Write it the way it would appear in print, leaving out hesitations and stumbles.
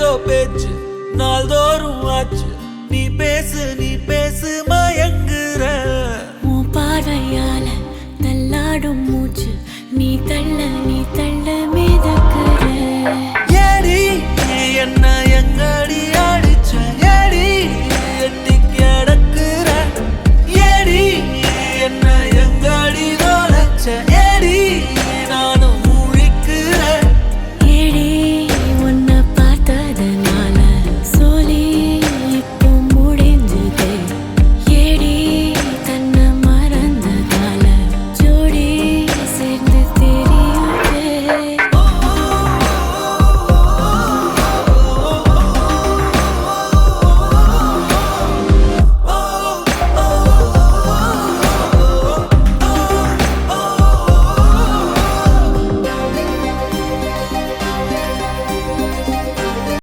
ஏதேதோ பேச்சு நாள்தோறும் ஆச்சு. நீ பேசு மயங்குற. உன் பார்வையால தள்ளாடும் மூச்சு. நீ தள்ள மேத